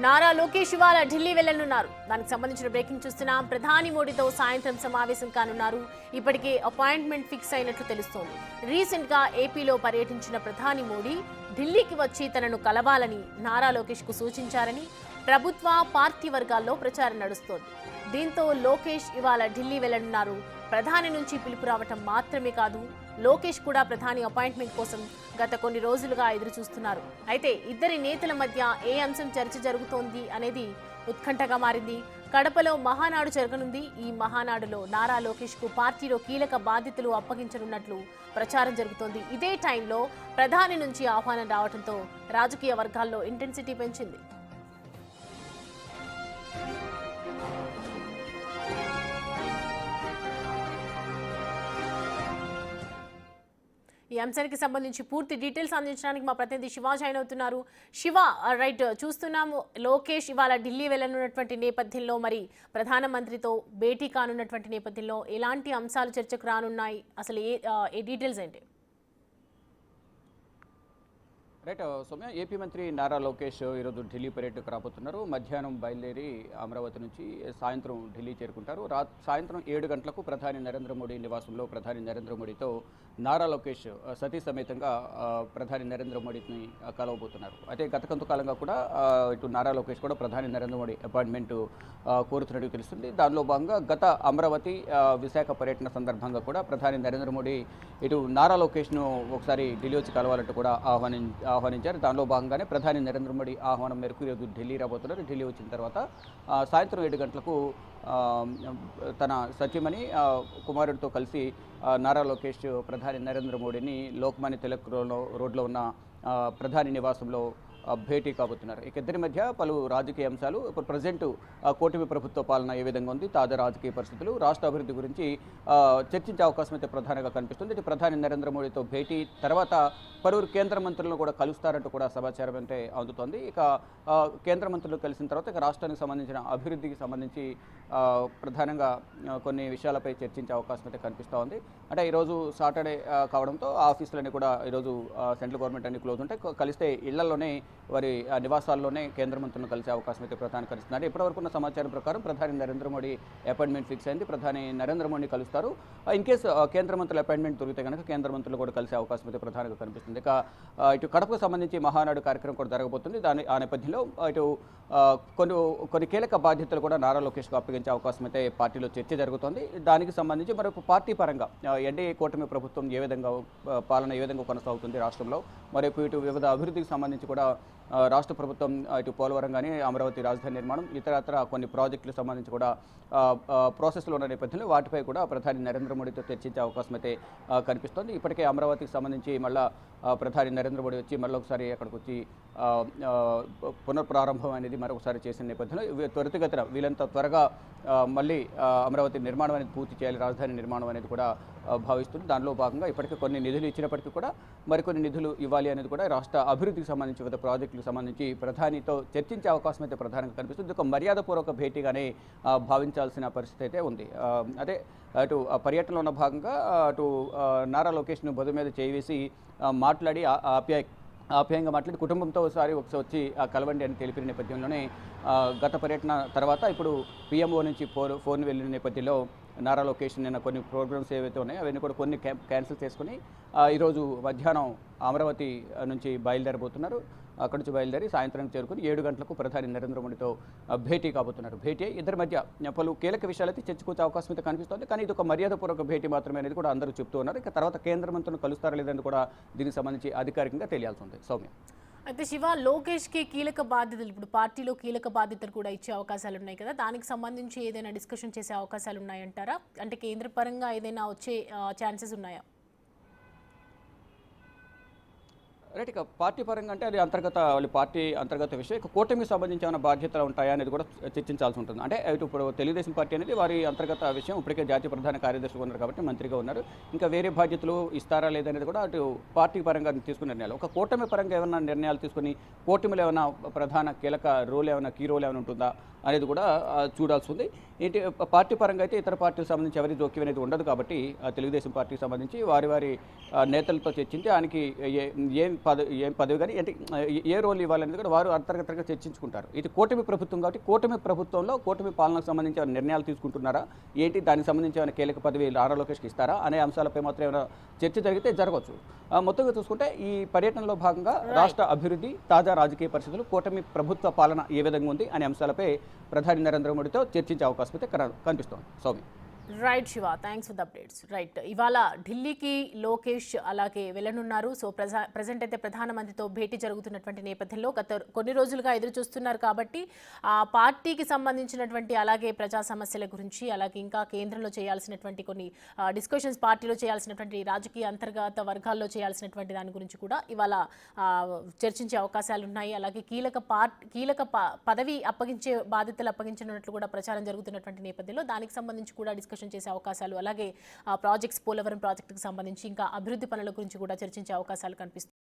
నారా లోకేష్ ఇవాళ ఢిల్లీ వెళ్లనున్నారు. దానికి సంబంధించిన బ్రేకింగ్ చూస్తున్నాం. ప్రధాని మోడీతో సాయంత్రం సమావేశం కానున్నారు. ఇప్పటికే అపాయింట్మెంట్ ఫిక్స్ అయినట్లు తెలుస్తోంది. రీసెంట్ గా ఏపీలో పర్యటించిన ప్రధాని మోడీ ఢిల్లీకి వచ్చి తనను కలవాలని నారా లోకేష్ కు సూచించారని ప్రభుత్వ పార్టీ వర్గాల్లో ప్రచారం నడుస్తోంది. దీంతో లోకేష్ ఇవాళ ఢిల్లీ వెళ్లనున్నారు. ప్రధాని నుంచి పిలుపు రావటం మాత్రమే కాదు, లోకేష్ కూడా ప్రధాని అపాయింట్మెంట్ కోసం గత కొన్ని రోజులుగా ఎదురు చూస్తున్నారు. అయితే ఇద్దరి నేతల మధ్య ఏ అంశం చర్చ జరుగుతోంది అనేది ఉత్కంఠగా మారింది. కడపలో మహానాడు జరగనుంది. ఈ మహానాడులో నారా లోకేష్ కు పార్టీలో కీలక బాధ్యతలు అప్పగించనున్నట్లు ప్రచారం జరుగుతోంది. ఇదే టైంలో ప్రధాని నుంచి ఆహ్వానం రావడంతో రాజకీయ వర్గాల్లో ఇంటెన్సిటీ పెంచింది. ఈ అంశానికి సంబంధించి పూర్తి డీటెయిల్స్ అందించడానికి మా ప్రతినిధి శివ జాయిన్ అవుతున్నారు. శివ, రైట్, చూస్తున్నాము లోకేష్ ఇవాళ ఢిల్లీ వెళ్ళనున్నటువంటి నేపథ్యంలో మరి ప్రధానమంత్రితో భేటీ కానున్నటువంటి నేపథ్యంలో ఎలాంటి అంశాలు చర్చకు రానున్నాయి, అసలు ఏ డీటెయిల్స్ ఏంటి? రైట్ సౌమ్య, ఏపీ మంత్రి నారా లోకేష్ ఈరోజు ఢిల్లీ పర్యటనకు రాబోతున్నారు. మధ్యాహ్నం బయలుదేరి అమరావతి నుంచి సాయంత్రం ఢిల్లీ చేరుకుంటారు. సాయంత్రం 7 గంటలకు ప్రధాని నరేంద్ర మోడీ నివాసంలో ప్రధాని నరేంద్ర మోడీతో నారా లోకేష్ సతీ సమేతంగా ప్రధాని నరేంద్ర మోడీని కలవబోతున్నారు. అయితే గత కొంతకాలంగా కూడా ఇటు నారా లోకేష్ కూడా ప్రధాని నరేంద్ర మోడీ అపాయింట్మెంట్ కోరుతున్నట్టు తెలుస్తుంది. దానిలో భాగంగా గత అమరావతి విశాఖ పర్యటన సందర్భంగా కూడా ప్రధాని నరేంద్ర మోడీ ఇటు నారా లోకేష్ను ఒకసారి ఢిల్లీ వచ్చి కలవాలంటూ కూడా ఆహ్వానించారు. దానిలో భాగంగానే ప్రధాని నరేంద్ర మోడీ ఆహ్వానం మేరకు ఈరోజు ఢిల్లీ రాబోతున్నారు. ఢిల్లీ వచ్చిన తర్వాత సాయంత్రం 7 గంటలకు తన సచిమణి కుమారుడితో కలిసి నారా లోకేష్ ప్రధాని నరేంద్ర మోడీని లోక్మాన్య తిలక్ రోడ్లో ఉన్న ప్రధాని నివాసంలో భేటీ కాబోతున్నారు. ఇక ఇద్దరి మధ్య పలు రాజకీయ అంశాలు, ఇప్పుడు ప్రజెంట్ కూటమి ప్రభుత్వ పాలన ఏ విధంగా ఉంది, తాజా రాజకీయ పరిస్థితులు, రాష్ట్ర అభివృద్ధి గురించి చర్చించే అవకాశం అయితే ప్రధానంగా కనిపిస్తుంది. ఇటు ప్రధాని నరేంద్ర మోడీతో భేటీ తర్వాత పలువురు కేంద్ర మంత్రులను కూడా కలుస్తారంటూ కూడా సమాచారం అంటే అందుతోంది. ఇక కేంద్ర మంత్రులు కలిసిన తర్వాత ఇక రాష్ట్రానికి సంబంధించిన అభివృద్ధికి సంబంధించి ప్రధానంగా కొన్ని విషయాలపై చర్చించే అవకాశం అయితే కనిపిస్తూ ఉంది. అంటే ఈరోజు సాటర్డే కావడంతో ఆఫీసులన్నీ కూడా ఈరోజు సెంట్రల్ గవర్నమెంట్ అన్ని క్లోజ్ ఉంటాయి. కలిస్తే ఇళ్లలోనే వారి నివాసాల్లోనే కేంద్ర మంత్రులను కలిసే అవకాశం అయితే ప్రధాని కలుస్తున్నారు. ఇప్పటివరకు ఉన్న సమాచారం ప్రకారం ప్రధాని నరేంద్ర మోడీ అపాయింట్మెంట్ ఫిక్స్ అయింది. ప్రధాని నరేంద్ర మోడీ కలుస్తారు. ఇన్ కేసు కేంద్ర మంత్రుల అపాయింట్మెంట్ దొరికితే కనుక కేంద్ర మంత్రులు కూడా కలిసే అవకాశం అయితే ప్రధానంగా కనిపిస్తుంది. ఇక ఇటు కడపకు సంబంధించి మహానాడు కార్యక్రమం కూడా జరగబోతుంది. ఆ నేపథ్యంలో ఇటు కొన్ని కీలక బాధ్యతలు కూడా నారా లోకేష్కు అప్పగించే అవకాశం అయితే పార్టీలో చర్చ జరుగుతోంది. దానికి సంబంధించి మరొక పార్టీ పరంగా ఎన్డీఏ కూటమి ప్రభుత్వం ఏ విధంగా పాలన ఏ విధంగా కొనసాగుతుంది రాష్ట్రంలో, మరొక ఇటు వివిధ అభివృద్ధికి సంబంధించి కూడా రాష్ట్ర ప్రభుత్వం ఇటు పోలవరం కానీ అమరావతి రాజధాని నిర్మాణం ఇతరత్ర కొన్ని ప్రాజెక్టులకు సంబంధించి కూడా ప్రాసెస్లో ఉన్న నేపథ్యంలో వాటిపై కూడా ప్రధాని నరేంద్ర మోడీతో చర్చించే అవకాశం అయితే కనిపిస్తోంది. ఇప్పటికే అమరావతికి సంబంధించి మళ్ళా ప్రధాని నరేంద్ర మోడీ వచ్చి మళ్ళొకసారి అక్కడికి వచ్చి పునఃప్రారంభం అనేది మరొకసారి చేసిన నేపథ్యంలో త్వరితగతిన వీలంత త్వరగా మళ్ళీ అమరావతి నిర్మాణం అనేది పూర్తి చేయాలి, రాజధాని నిర్మాణం అనేది కూడా భావిస్తుంది. దానిలో భాగంగా ఇప్పటికే కొన్ని నిధులు ఇచ్చినప్పటికీ కూడా మరికొన్ని నిధులు ఇవ్వాలి అనేది కూడా రాష్ట్ర అభివృద్ధికి సంబంధించి వివిధ ప్రాజెక్టులకు సంబంధించి ప్రధానితో చర్చించే అవకాశం అయితే ప్రధానంగా కనిపిస్తుంది. ఒక మర్యాదపూర్వక భేటీగానే భావించాల్సిన పరిస్థితి అయితే ఉంది. అదే అటు పర్యటనలో ఉన్న భాగంగా అటు నారా లోకేష్ను బొద్దు మీద చేసి మాట్లాడి ఆప్యాయంగా మాట్లాడి కుటుంబంతో ఒకసారి వచ్చి కలవండి అని తెలిపిన నేపథ్యంలోనే గత పర్యటన తర్వాత ఇప్పుడు పిఎంఓ నుంచి ఫోన్ వెళ్ళిన నేపథ్యంలో నారా లోకేష్ నిన్న కొన్ని ప్రోగ్రామ్స్ ఏవైతే ఉన్నాయో అవన్నీ కూడా కొన్ని క్యాన్సిల్ చేసుకుని ఈరోజు మధ్యాహ్నం అమరావతి నుంచి బయలుదేరబోతున్నారు. అక్కడి నుంచి బయలుదేరి సాయంత్రం చేరుకుని 7 గంటలకు ప్రధాని నరేంద్ర మోడీతో భేటీ కాబోతున్నారు. భేటీ ఇద్దరి మధ్య పలు కీలక విషయాలైతే చర్చకొచ్చే అవకాశం అయితే కనిపిస్తోంది. కానీ ఇది ఒక మర్యాదపూర్వక భేటీ మాత్రమే అనేది కూడా అందరూ చెప్తూ ఉన్నారు. ఇక తర్వాత కేంద్ర మంత్రులను కలుస్తారా లేదని కూడా దీనికి సంబంధించి అధికారికంగా తెలియాల్సి ఉంది. సౌమ్య, అయితే శివ, లోకేష్కి కీలక బాధ్యతలు, ఇప్పుడు పార్టీలో కీలక బాధ్యతలు కూడా ఇచ్చే అవకాశాలు ఉన్నాయి కదా, దానికి సంబంధించి ఏదైనా డిస్కషన్ చేసే అవకాశాలు ఉన్నాయంటారా? అంటే కేంద్ర పరంగా ఏదైనా వచ్చే ఛాన్సెస్ ఉన్నాయా? రైట్, ఇక పార్టీ పరంగా అంటే అది పార్టీ అంతర్గత విషయం. ఇక కూటమికి సంబంధించి ఏమైనా బాధ్యతలు ఉంటాయా అనేది కూడా చర్చించాల్సి ఉంటుంది. అంటే ఇప్పుడు తెలుగుదేశం పార్టీ అనేది వారి అంతర్గత విషయం. ఇప్పటికే జాతీయ ప్రధాన కార్యదర్శిగా ఉన్నారు కాబట్టి మంత్రిగా ఉన్నారు. ఇంకా వేరే బాధ్యతలు ఇస్తారా లేదనేది కూడా అటు పార్టీ పరంగా తీసుకునే నిర్ణయాలు. ఒక కూటమి పరంగా ఏమైనా నిర్ణయాలు తీసుకుని కూటమిలో ఏమైనా ప్రధాన కీలక రోల్ ఏమైనా కీ రోల్ ఏమైనా ఉంటుందా అనేది కూడా చూడాల్సి ఉంది. ఏంటి పార్టీ పరంగా అయితే ఇతర పార్టీలకు సంబంధించి ఎవరి జోక్యం అనేది ఉండదు కాబట్టి తెలుగుదేశం పార్టీకి సంబంధించి వారి నేతలతో చర్చించి ఆయనకి ఏం ఏం పదవి కానీ ఏంటి ఏ రోల్ ఇవ్వాలనేది కూడా వారు అంతర్గతంగా చర్చించుకుంటారు. ఇది కూటమి ప్రభుత్వం కాబట్టి కూటమి ప్రభుత్వంలో కూటమి పాలనకు సంబంధించి ఏమైనా నిర్ణయాలు తీసుకుంటున్నారా ఏంటి, దానికి సంబంధించి ఏమైనా కీలక పదవి నారా లోకేష్కి ఇస్తారా అనే అంశాలపై మాత్రం ఏమైనా చర్చ జరిగితే జరగవచ్చు. మొత్తంగా చూసుకుంటే ఈ పర్యటనలో భాగంగా రాష్ట్ర అభివృద్ధి, తాజా రాజకీయ పరిస్థితులు, కూటమి ప్రభుత్వ పాలన ఏ విధంగా ఉంది అనే అంశాలపై ప్రధాని నరేంద్ర మోడీతో చర్చించే అవకాశం అయితే కనిపిస్తోంది. Soumya. Right Shiva, thanks for the updates. Right, ఇవాళ ఢిల్లీకి లోకేష్ అలాగే వెళ్ళనున్నారు. సో ప్రజెంట్ అయితే ప్రధానమంత్రితో భేటీ జరుగుతున్నటువంటి నేపథ్యంలో గత కొన్ని రోజులుగా ఎదురు చూస్తున్నారు కాబట్టి ఆ పార్టీకి సంబంధించినటువంటి అలాగే ప్రజా సమస్యల గురించి అలాగే ఇంకా కేంద్రంలో చేయాల్సినటువంటి కొన్ని డిస్కషన్స్, పార్టీలో చేయాల్సినటువంటి రాజకీయ అంతర్గత వర్గాల్లో చేయాల్సినటువంటి దాని గురించి కూడా ఇవాళ చర్చించే అవకాశాలు ఉన్నాయి. అలాగే కీలక పదవి అప్పగించే బాధ్యతలు అప్పగించనున్నట్లు కూడా ప్రచారం జరుగుతున్నటువంటి నేపథ్యంలో దానికి సంబంధించి కూడా డిస్కషన్ చేసే అవకాశాలు, అలాగే ప్రాజెక్ట్స్, పోలవరం ప్రాజెక్టుకు సంబంధించి ఇంకా అభివృద్ధి పనుల గురించి కూడా చర్చించే అవకాశాలు కనిపిస్తాయి.